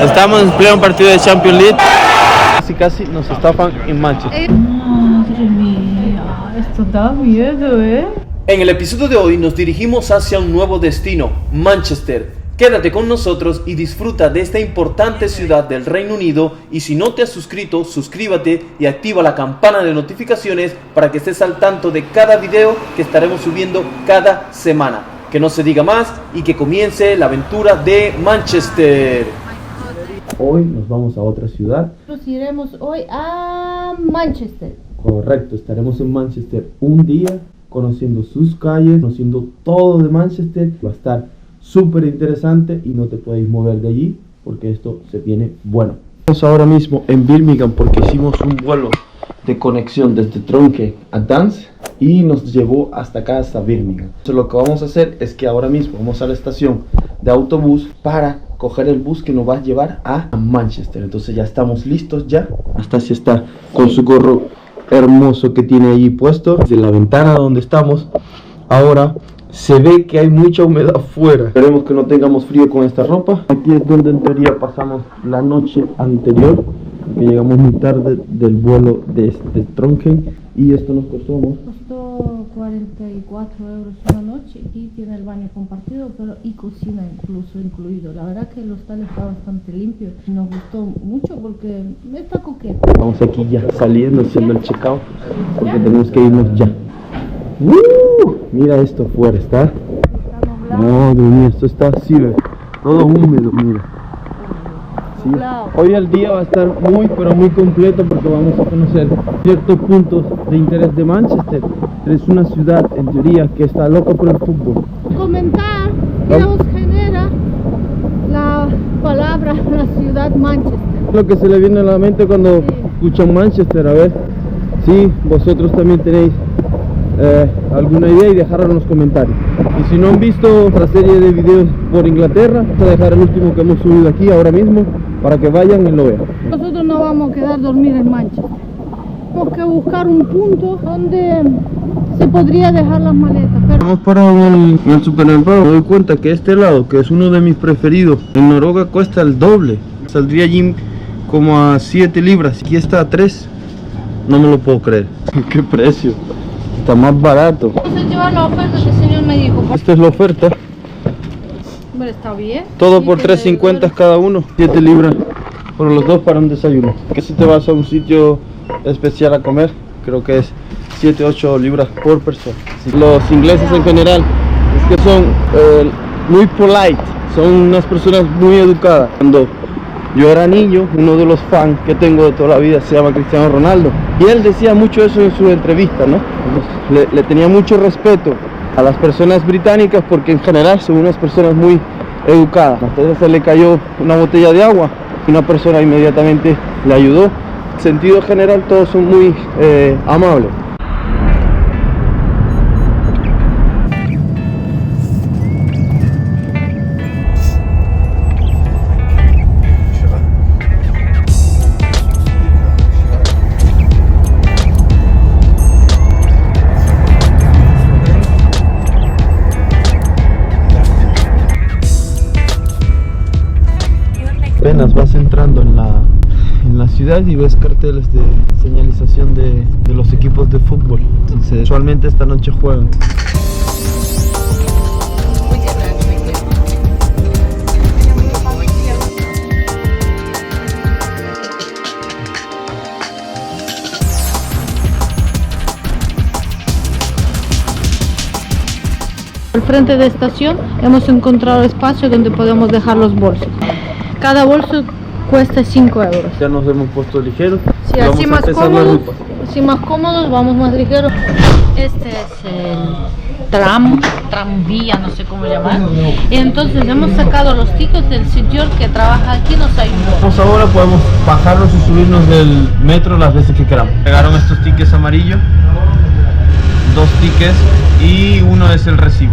Estamos en pleno partido de Champions League. Casi nos estafan en Manchester. Madre mía, esto da miedo, ¿eh? En el episodio de hoy nos dirigimos hacia un nuevo destino, Manchester. Quédate con nosotros y disfruta de esta importante ciudad del Reino Unido, y si no te has suscrito, suscríbete y activa la campana de notificaciones para que estés al tanto de cada video que estaremos subiendo cada semana. Que no se diga más y que comience la aventura de Manchester. Hoy nos vamos a otra ciudad. Nos iremos hoy a Manchester. Correcto, estaremos en Manchester un día, conociendo sus calles, conociendo todo de Manchester. Va a estar súper interesante y no te puedes mover de allí porque esto se viene bueno. Estamos ahora mismo en Birmingham porque hicimos un vuelo de conexión desde Tronque a Dance y nos llevó hasta acá, hasta Birmingham. Entonces lo que vamos a hacer es que ahora mismo vamos a la estación de autobús para coger el bus que nos va a llevar a Manchester. Entonces ya estamos listos ya. Hasta si está con su gorro hermoso que tiene ahí puesto. Desde la ventana donde estamos ahora se ve que hay mucha humedad afuera. Esperemos que no tengamos frío con esta ropa. Aquí es donde en teoría pasamos la noche anterior, que llegamos muy tarde del vuelo de Trondheim, y esto nos costó 44 euros una noche. Aquí tiene el baño compartido y cocina incluido. La verdad que el hostal está bastante limpio. Nos gustó mucho porque está coqueto. Vamos aquí ya saliendo, haciendo el checkout porque tenemos que irnos ya. Mira esto afuera, ¿está? Madre mía, esto está así, ¿ve? Todo húmedo, mira. Sí. Hoy el día va a estar muy pero muy completo porque vamos a conocer ciertos puntos de interés de Manchester. Es una ciudad en teoría que está loca por el fútbol. Comentar qué os genera la palabra la ciudad Manchester. Lo que se le viene a la mente cuando escuchan Manchester, a ver si vosotros también tenéis alguna idea y dejarla en los comentarios. Y si no han visto otra serie de videos por Inglaterra, voy a dejar el último que hemos subido aquí ahora mismo para que vayan y lo vean. Nosotros no vamos a quedar dormir en Manchester. Tenemos que buscar un punto donde se podría dejar las maletas. Pero... Hemos parado en el supermercado. Me doy cuenta que este helado, que es uno de mis preferidos, en Noruega cuesta el doble. Saldría allí como a 7 libras. Aquí está a 3. No me lo puedo creer. ¿Qué precio? Está más barato. Vamos a llevar la oferta que el señor me dijo. Esta es la oferta. Hombre, está bien. Todo por 3.50 cada uno. 7 libras por los dos para un desayuno. Que si te vas a un sitio especial a comer, creo que es 7-8 libras por persona. Los ingleses en general es que son muy polite. Son unas personas muy educadas. Cuando yo era niño, uno de los fans que tengo de toda la vida se llama Cristiano Ronaldo, y él decía mucho eso en su entrevista, ¿no? Le tenía mucho respeto a las personas británicas porque en general son unas personas muy educadas. Entonces se le cayó una botella de agua y una persona inmediatamente le ayudó. En sentido general todos son muy amables. Apenas vas entrando en la ciudad y ves carteles de señalización de los equipos de fútbol. Entonces, usualmente esta noche juegan. Al frente de estación hemos encontrado espacio donde podemos dejar los bolsos. Cada bolso cuesta 5 euros. Ya nos hemos puesto ligeros. Sí, así más cómodos, vamos más ligeros. Este es el tranvía, no sé cómo llamar. Y entonces hemos sacado los tickets del señor que trabaja aquí, nos ayudó. Ahora podemos bajarnos y subirnos del metro las veces que queramos. Pegaron estos tickets amarillos, 2 tickets y uno es el recibo.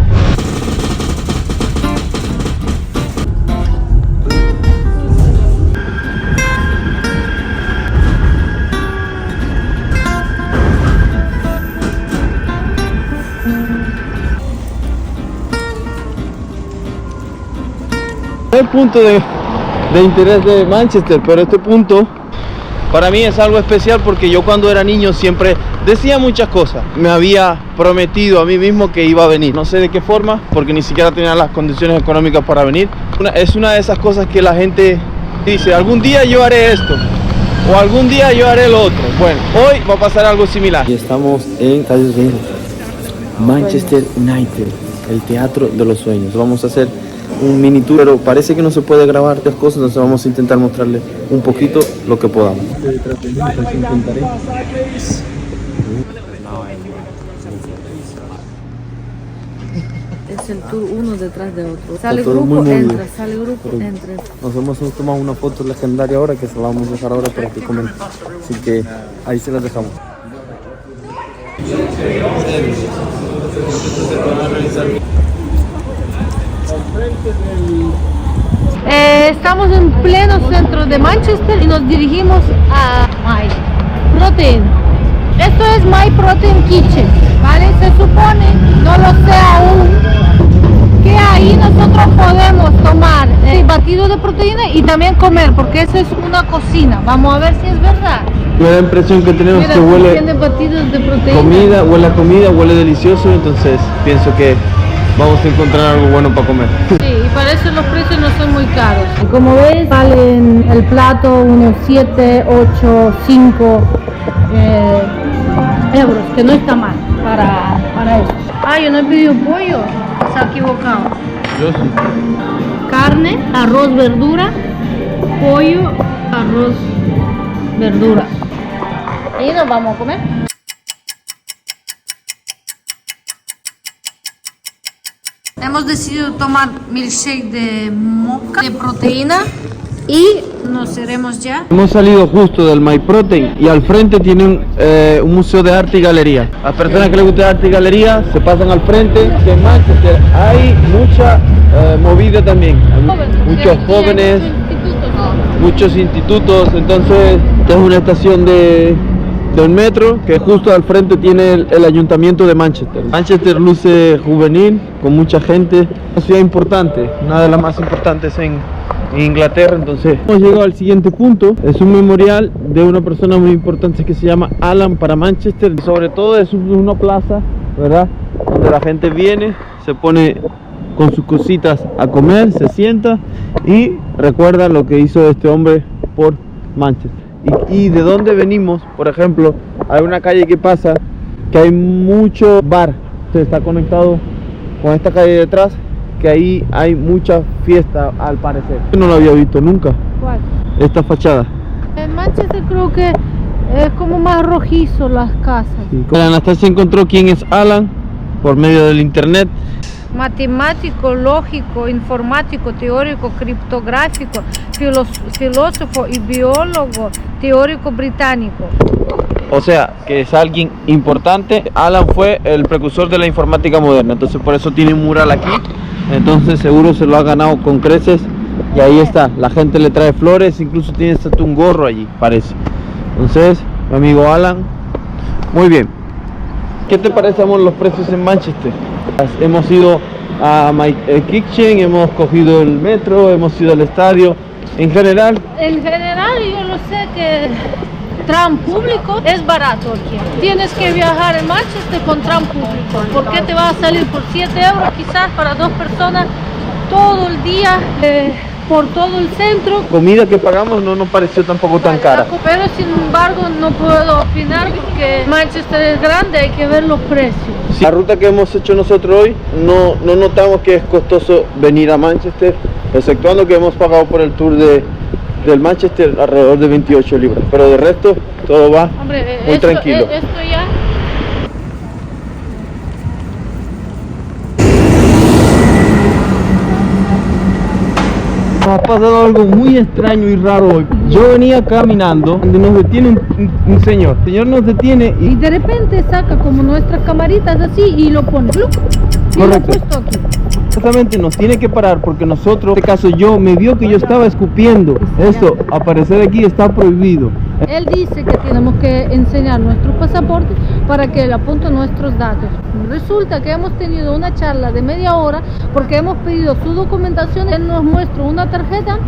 El punto de de interés de Manchester, pero este punto para mí es algo especial porque yo cuando era niño siempre decía muchas cosas. Me había prometido a mí mismo que iba a venir. No sé de qué forma, porque ni siquiera tenía las condiciones económicas para venir. Es una de esas cosas que la gente dice, algún día yo haré esto, o algún día yo haré lo otro. Bueno, hoy va a pasar algo similar. Y estamos en Manchester United, el teatro de los sueños. Vamos a hacer un mini tour, pero parece que no se puede grabar las cosas, entonces vamos a intentar mostrarles un poquito lo que podamos. Es el tour uno detrás de otro. Sale grupo, entra, sale grupo, entra. Nos hemos tomado una foto legendaria ahora que se la vamos a dejar ahora para que comenten. Así que ahí se las dejamos. Estamos en pleno centro de Manchester y nos dirigimos a My Protein. Esto es My Protein Kitchen, ¿vale? Se supone, no lo sé aún, que ahí nosotros podemos tomar batido de proteína y también comer, porque eso es una cocina. Vamos a ver si es verdad. Me da la impresión que tenemos. Mira, que huele tiene batidos de proteína. Comida, huele delicioso, entonces pienso que vamos a encontrar algo bueno para comer. Sí, y para eso los precios no son muy caros. Como ves, salen el plato unos 7, 8, 5 euros, que no está mal para eso. Ah, yo no he pedido pollo, se ha equivocado. Yo sí. Carne, arroz, verdura, pollo, arroz, verdura. Y nos vamos a comer. Hemos decidido tomar milkshake de moca, de proteína, y nos iremos ya. Hemos salido justo del My Protein y al frente tienen un museo de arte y galería. A las personas que les gusta arte y galería se pasan al frente. En Manchester hay mucha movida también. Hay muchos jóvenes, muchos institutos. Entonces es una estación del metro que justo al frente tiene el ayuntamiento de Manchester. Manchester luce juvenil, con mucha gente. Una ciudad importante, una de las más importantes en Inglaterra. Entonces hemos llegado al siguiente punto. Es un memorial de una persona muy importante que se llama Alan para Manchester. Y sobre todo es una plaza, ¿verdad?, donde la gente viene, se pone con sus cositas a comer, se sienta y recuerda lo que hizo este hombre por Manchester. Y de dónde venimos, por ejemplo, hay una calle que pasa que hay mucho bar, se está conectado con esta calle detrás, que ahí hay mucha fiesta al parecer. Yo no lo había visto nunca. ¿Cuál? Esta fachada. En Manchester creo que es como más rojizo las casas. Sí. Anastasia encontró quién es Alan por medio del internet. Matemático, lógico, informático, teórico, criptográfico, filósofo y biólogo teórico británico. O sea, que es alguien importante. Alan fue el precursor de la informática moderna, entonces por eso tiene un mural aquí. Entonces seguro se lo ha ganado con creces. Y ahí está, la gente le trae flores, incluso tiene hasta un gorro allí, parece. Entonces, mi amigo Alan, muy bien. ¿Qué te parecen los precios en Manchester? Hemos ido a My Kitchen, hemos cogido el metro, hemos ido al estadio. En general yo lo sé que tram público es barato aquí. Tienes que viajar en Manchester con tram público, porque te va a salir por 7 euros quizás para 2 personas todo el día, por todo el centro. Comida que pagamos no nos pareció tampoco tan cara. Pero sin embargo no puedo opinar porque Manchester es grande, hay que ver los precios. Sí. La ruta que hemos hecho nosotros hoy, no notamos que es costoso venir a Manchester, exceptuando que hemos pagado por el tour del Manchester alrededor de 28 libras, pero de resto todo va muy tranquilo. Esto ya... Nos ha pasado algo muy extraño y raro hoy. Yo venía caminando, donde nos detiene un señor. El señor nos detiene y de repente saca como nuestras camaritas así y lo pone. Y lo ha puesto aquí. Exactamente, nos tiene que parar porque nosotros, en este caso yo, me vio que yo estaba escupiendo. Eso, aparecer aquí está prohibido. Él dice que tenemos que enseñar nuestros pasaportes para que él apunte nuestros datos. Resulta que hemos tenido una charla de media hora porque hemos pedido su documentación. Él nos muestra una tarjeta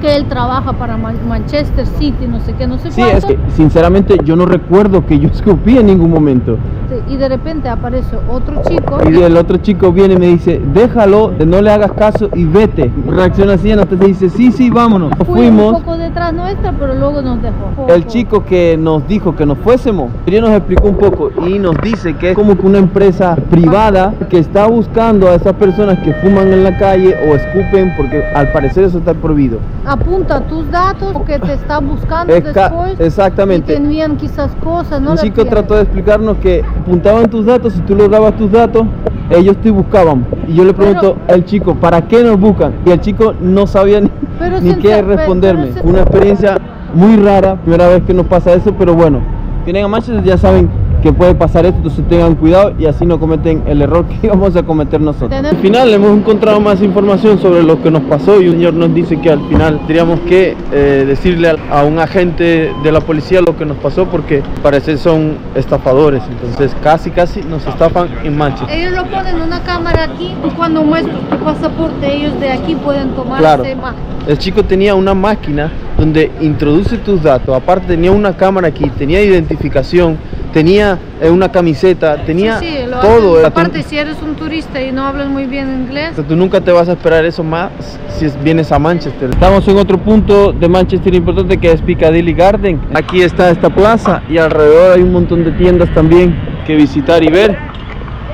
que él trabaja para Manchester City, no sé qué, no sé Sí, cuánto. es que sinceramente yo no recuerdo que yo escupí en ningún momento. Sí, y de repente aparece otro chico. Y el otro chico viene y me dice, déjalo, no le hagas caso y vete. Reacciona así, entonces dice, sí, vámonos. Fuimos un poco detrás nuestra, pero luego nos dejó. El chico que nos dijo que nos fuésemos, él nos explicó un poco y nos dice que es como que una empresa privada que está buscando a esas personas que fuman en la calle o escupen, porque al parecer eso está prohibido. Apunta tus datos porque te está buscando después. Exactamente. Y te envían quizás cosas, ¿no? Un chico trató de explicarnos que apuntaban tus datos, si tú les dabas tus datos, ellos te buscaban. Y yo le pregunto al chico, ¿para qué nos buscan? Y el chico no sabía ni qué responderme. Una experiencia muy rara, primera vez que nos pasa eso, pero bueno, tienen a Manchester, ya saben que puede pasar esto, entonces tengan cuidado y así no cometen el error que íbamos a cometer nosotros. Al final hemos encontrado más información sobre lo que nos pasó y un señor nos dice que al final tendríamos que decirle a un agente de la policía lo que nos pasó porque parece son estafadores, entonces casi nos estafan en Manchester. Ellos lo ponen una cámara aquí y cuando muestras tu pasaporte ellos de aquí pueden tomar esa imagen. El chico tenía una máquina donde introduce tus datos, aparte tenía una cámara aquí, tenía identificación, tenía una camiseta, tenía todo. Aparte, si eres un turista y no hablas muy bien inglés, tú nunca te vas a esperar eso más si vienes a Manchester. Estamos en otro punto de Manchester importante que es Piccadilly Garden. Aquí está esta plaza y alrededor hay un montón de tiendas también que visitar y ver.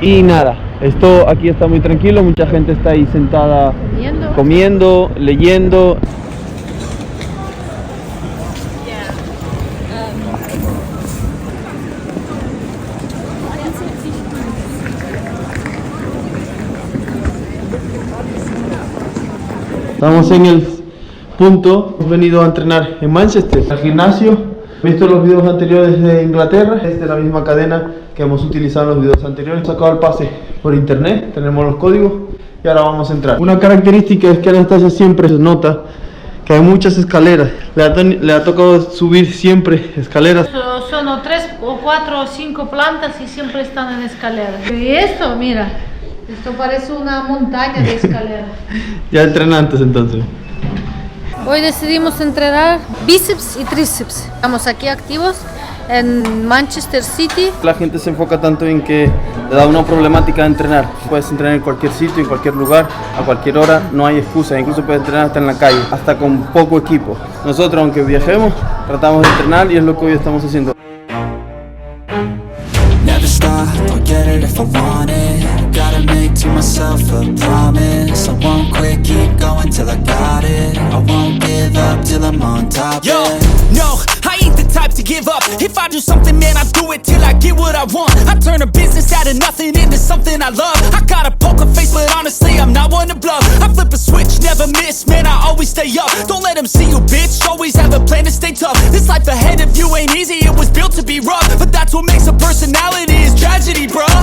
Y nada, esto aquí está muy tranquilo, mucha gente está ahí sentada comiendo, leyendo. Estamos en el punto, hemos venido a entrenar en Manchester, al gimnasio. He visto los videos anteriores de Inglaterra, es de la misma cadena que hemos utilizado en los videos anteriores. Hemos sacado el pase por internet, tenemos los códigos y ahora vamos a entrar. Una característica es que Anastasia siempre se nota que hay muchas escaleras, le ha tocado subir siempre escaleras. Son 3 o 4 o 5 plantas y siempre están en escaleras. Y esto, mira, esto parece una montaña de escaleras. Ya entrenantes entonces. Hoy decidimos entrenar bíceps y tríceps. Estamos aquí activos en Manchester City. La gente se enfoca tanto en que le da una problemática de entrenar. Puedes entrenar en cualquier sitio, en cualquier lugar, a cualquier hora, no hay excusa. Incluso puedes entrenar hasta en la calle, hasta con poco equipo. Nosotros, aunque viajemos, tratamos de entrenar y es lo que hoy estamos haciendo. Never stop, I'll get it if I want it. Gotta make to myself a promise. I won't quit, keep going till I got it. I won't give up till I'm on top. Yo, no, I ain't the type to give up. If I do something, man, I do it till I get what I want. I turn a business out of nothing into something I love. I got a poker face, but honestly, I'm not one to bluff. I flip a switch, never miss, man, I always stay up. Don't let them see you, bitch, always have a plan to stay tough. This life ahead of you ain't easy, it was built to be rough. But that's what makes a personality, is tragedy, bruh.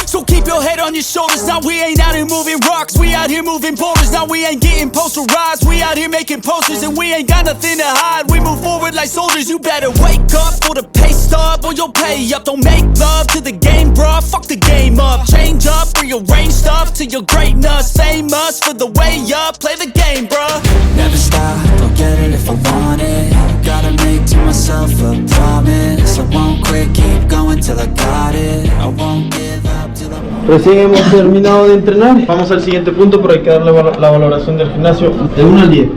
So keep your head on your shoulders. Now we ain't out here moving rocks, we out here moving boulders. Now we ain't getting posterized, we out here making posters. And we ain't got nothing to hide, we move forward like soldiers. You better wake up for the pay stub or you'll pay up. Don't make love to the game, bruh, fuck the game up. Change up, rearrange stuff to your greatness. Famous for the way up, play the game, bruh. Never stop, I'll get it if I want it. Gotta make to myself a promise. I won't quit, keep going till I got it. I won't give up till I'm on. Recién hemos terminado de entrenar. Vamos al siguiente punto, pero hay que darle la valoración del gimnasio de 1 al 10.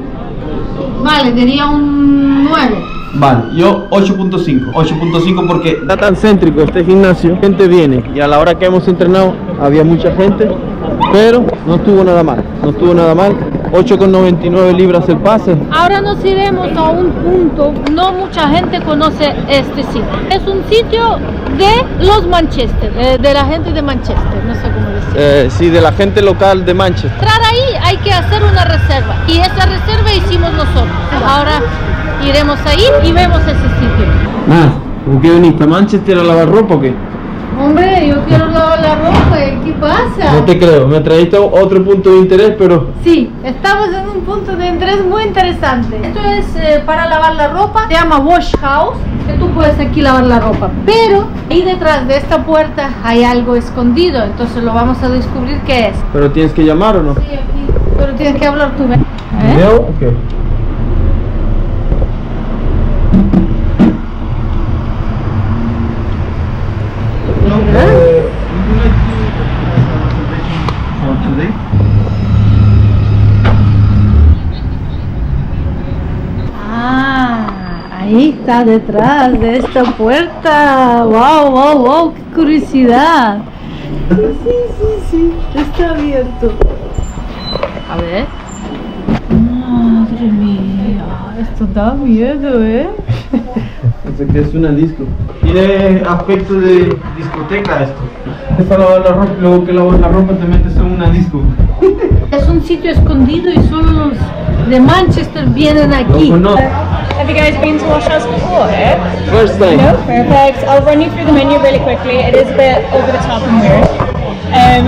Vale, diría un 9. Vale, yo 8.5. 8.5 porque está tan céntrico este gimnasio. Gente viene y a la hora que hemos entrenado había mucha gente, pero no estuvo nada mal. No estuvo nada mal. 8,99 libras el pase. Ahora nos iremos a un punto, no mucha gente conoce este sitio. Es un sitio de los Manchester, de la gente de Manchester, no sé cómo decir. Sí, de la gente local de Manchester. Entrar ahí hay que hacer una reserva y esa reserva hicimos nosotros. Ahora iremos ahí y vemos ese sitio. ¿Por qué viniste a Manchester a lavar ropa o qué? Hombre, yo quiero lavar la ropa, ¿qué pasa? No te creo, me trajiste otro punto de interés, pero... Sí, estamos en un punto de interés muy interesante. Esto es para lavar la ropa, se llama Wash House, que tú puedes aquí lavar la ropa. Pero ahí detrás de esta puerta hay algo escondido, entonces lo vamos a descubrir qué es. ¿Pero tienes que llamar o no? Sí, aquí, pero tienes que hablar tú, ¿ves? Video, ok. Ahí está detrás de esta puerta. Wow, wow, wow, qué curiosidad. Sí, está abierto. A ver. Madre mía, esto da miedo, Pensé que es una disco. Tiene aspecto de discoteca esto. Es para lavar la ropa, luego que lavas la ropa te metes en una disco. Es un sitio escondido y solo los de Manchester vienen aquí. Have you guys been to Wash House before? First time. No? Perfect. I'll run you through the menu really quickly. It is a bit over the top and weird.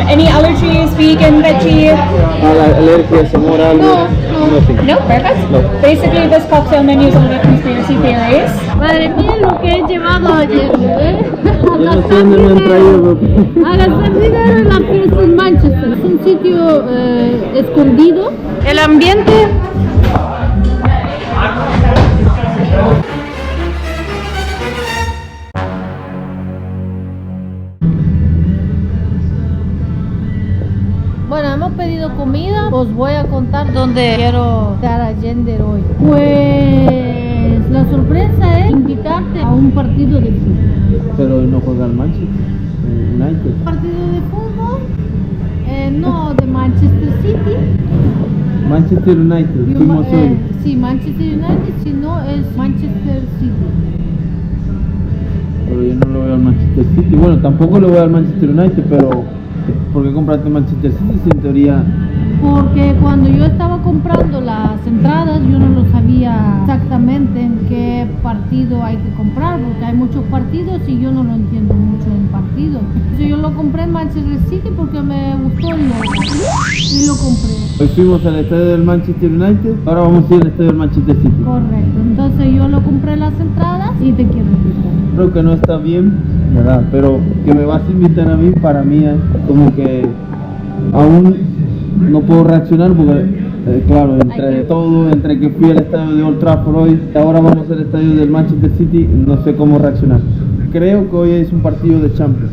Any allergies, vegan, veggie? Alergias, amor, algo. No. Nothing. No? Perfect. No. Basically, this cocktail menu is all about conspiracy theories. Madre mía, lo que he llevado ayer, Yo no sé dónde me han traído. A gastar dinero en la fiesta en Manchester. Es un sitio escondido. El ambiente. Bueno, hemos pedido comida. Os voy a contar dónde quiero estar a Gender hoy. Pues la sorpresa es invitarte a un partido de fútbol. Pero no juega al Manchester United. ¿Partido de fútbol? No, de Manchester City. Manchester United, fuimos hoy. Sí, Manchester United, si no es Manchester City. Pero yo no lo veo al Manchester City. Bueno, tampoco lo veo al Manchester United, pero ¿por qué compraste Manchester City si en teoría? Porque cuando yo estaba comprando las entradas, yo no lo sabía exactamente en qué partido hay que comprar, porque hay muchos partidos y yo no lo entiendo mucho en partidos. Entonces yo lo compré en Manchester City porque me gustó y lo compré. Hoy fuimos al estadio del Manchester United, ahora vamos a ir al estadio del Manchester City. Correcto, entonces yo lo compré las entradas y te quiero invitar. Creo que no está bien, ¿verdad? Pero que me vas a invitar a mí, para mí es como que aún no puedo reaccionar porque, claro, entre que fui al estadio de Old Trafford hoy y ahora vamos al estadio del Manchester City, no sé cómo reaccionar. Creo que hoy es un partido de Champions.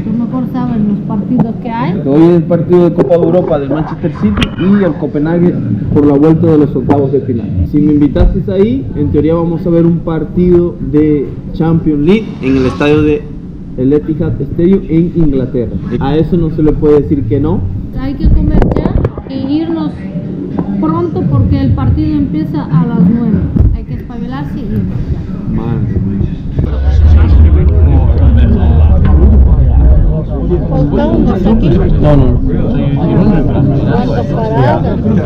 Tú mejor sabes los partidos que hay. Hoy es el partido de Copa de Europa del Manchester City y el Copenhague por la vuelta de los octavos de final. Si me invitaste ahí, en teoría vamos a ver un partido de Champions League en el estadio de el Etihad Stadium en Inglaterra. A eso no se le puede decir que no. Hay que comer ya e irnos pronto porque el partido empieza a las 9. Hay que espabilarse y irnos ya. ¿Faltamos aquí? No.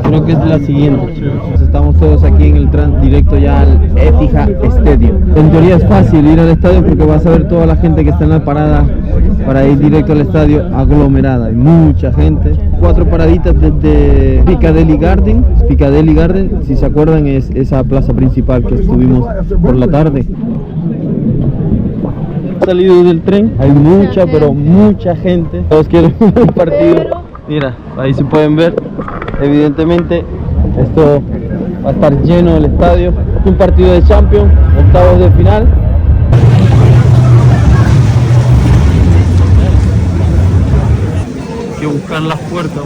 Creo que es la siguiente. Estamos todos aquí en el directo ya al Etihad Stadium. En teoría es fácil ir al estadio porque vas a ver toda la gente que está en la parada para ir directo al estadio aglomerada. Hay mucha gente. 4 paraditas desde Piccadilly Garden. Piccadilly Garden, si se acuerdan, es esa plaza principal que estuvimos por la tarde. Salido del tren, hay mucha, pero mucha gente. Todos quieren ver el partido. Mira, ahí se pueden ver. Evidentemente, esto va a estar lleno el estadio. Un partido de Champions, octavos de final. Hay que buscar las puertas.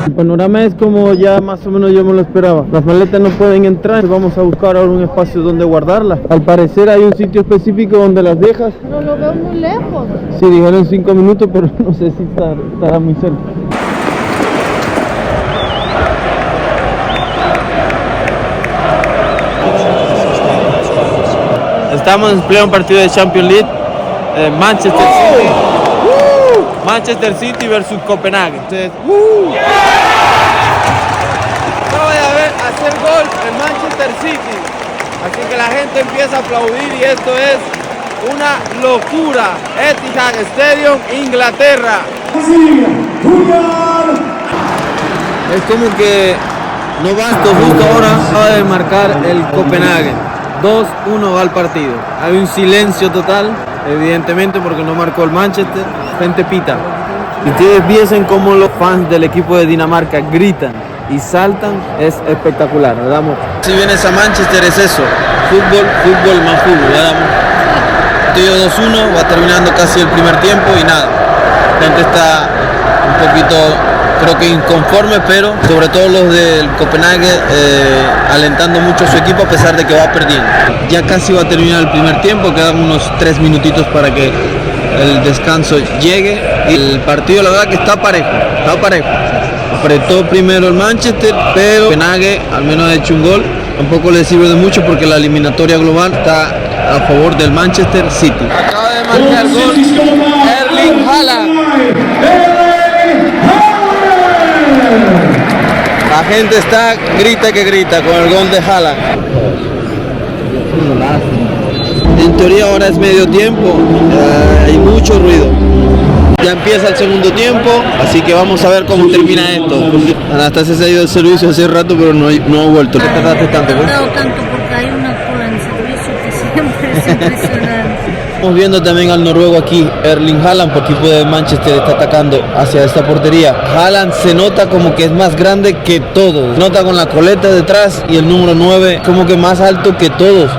El panorama es como ya más o menos yo me lo esperaba. Las maletas no pueden entrar, vamos a buscar ahora un espacio donde guardarlas. Al parecer hay un sitio específico donde las dejas. Pero lo veo muy lejos. Sí, dijeron 5 minutos, pero no sé si estará muy cerca. Estamos en pleno partido de Champions League, Manchester City. Manchester City versus Copenhague. Entonces, acaba de hacer gol en Manchester City. Así que la gente empieza a aplaudir y esto es una locura. Etihad Stadium, Inglaterra. Es como que no basta, justo ahora acaba de marcar el Copenhague. 2-1 va al partido. Hay un silencio total, evidentemente porque no marcó el Manchester. gente pita. Si ustedes viesen cómo los fans del equipo de Dinamarca gritan y saltan, es espectacular, ¿verdad? Si vienes a Manchester es eso, fútbol, fútbol más fútbol, ¿verdad? Partido 2-1, va terminando casi el primer tiempo y nada, la gente está un poquito, creo que inconforme, pero sobre todo los del Copenhague alentando mucho a su equipo a pesar de que va perdiendo. Ya casi va a terminar el primer tiempo, quedan unos 3 minutitos para que el descanso llegue y el partido la verdad que está parejo. Apretó primero el Manchester, pero Copenhague al menos ha hecho un gol, tampoco le sirve de mucho porque la eliminatoria global está a favor del Manchester City. Acaba de marcar gol Erling Haaland. La gente está grita que grita con el gol de Haaland. En teoría ahora es medio tiempo, hay mucho ruido. Ya empieza el segundo tiempo, así que vamos a ver cómo termina esto. Anastasia se ha ido del servicio hace rato, pero no ha vuelto. ¿Qué tardaste tanto? No he tardado tanto porque hay una cola en servicio que siempre es impresionante. Estamos viendo también al noruego aquí, Erling Haaland, por equipo de Manchester, está atacando hacia esta portería. Haaland se nota como que es más grande que todos. Se nota con la coleta detrás y el número 9 como que más alto que todos.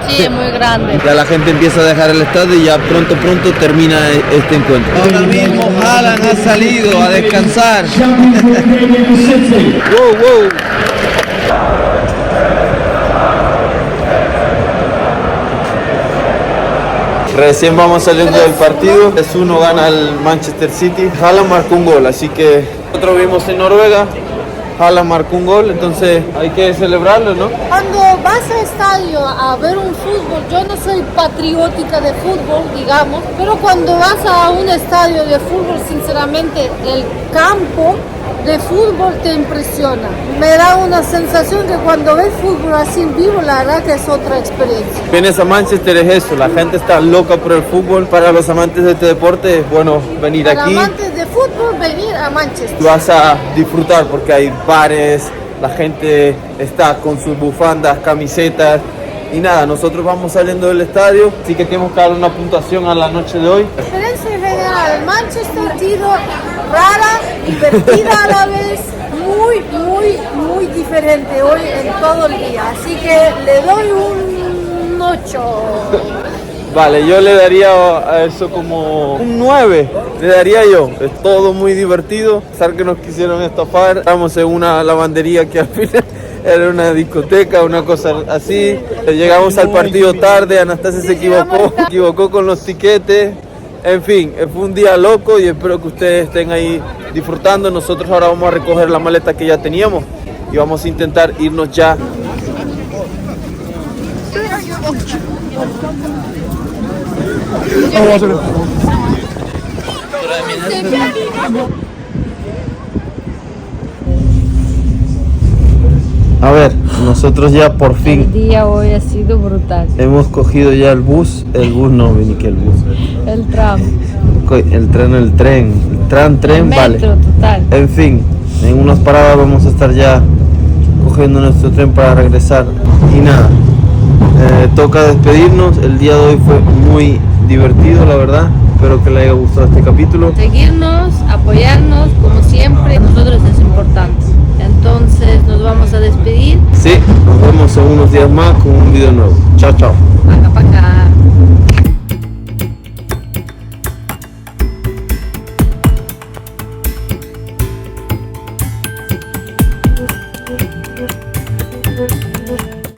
Sí, es muy grande. Ya la gente empieza a dejar el estadio y ya pronto termina este encuentro. Ahora mismo Haaland ha salido a descansar. Wow. Recién vamos saliendo del partido. 3-1 gana el Manchester City. Haaland marcó un gol, así que nosotros vimos en Noruega. Haaland marcó un gol, entonces hay que celebrarlo, ¿no? Cuando vas al estadio a ver un fútbol, yo no soy patriótica de fútbol, digamos, pero cuando vas a un estadio de fútbol, sinceramente, el campo de fútbol te impresiona. Me da una sensación que cuando ves fútbol así en vivo, la verdad que es otra experiencia. Vienes a Manchester es eso, la gente está loca por el fútbol. Para los amantes de este deporte es bueno venir Para aquí. amantes de fútbol, venir a Manchester. Vas a disfrutar porque hay bares, la gente está con sus bufandas, camisetas y nada, nosotros vamos saliendo del estadio, así que tenemos que dar una puntuación a la noche de hoy. Diferencia general, Manchester tiro rara, divertida a la vez, muy diferente hoy en todo el día, así que le doy un 8. Vale, yo le daría a eso como un 9, le daría yo. Es todo muy divertido, a pesar que nos quisieron estafar. Estamos en una lavandería que al final era una discoteca, una cosa así. Llegamos al partido tarde, Anastasia se equivocó con los tiquetes. En fin, fue un día loco y espero que ustedes estén ahí disfrutando. Nosotros ahora vamos a recoger la maleta que ya teníamos y vamos a intentar irnos ya. A ver, nosotros ya por fin El día hoy ha sido brutal. hemos cogido ya el bus no, ni que el bus. El tram. El tren, vale. Metro, total. En fin, en unas paradas vamos a estar ya cogiendo nuestro tren para regresar. Y nada, toca despedirnos. El día de hoy fue muy divertido, la verdad. Espero que les haya gustado este capítulo. Seguirnos, apoyarnos, como siempre, nosotros es importante. Entonces nos vamos a despedir. Sí, nos vemos en unos días más con un video nuevo. Chao, chao. Paca, paca.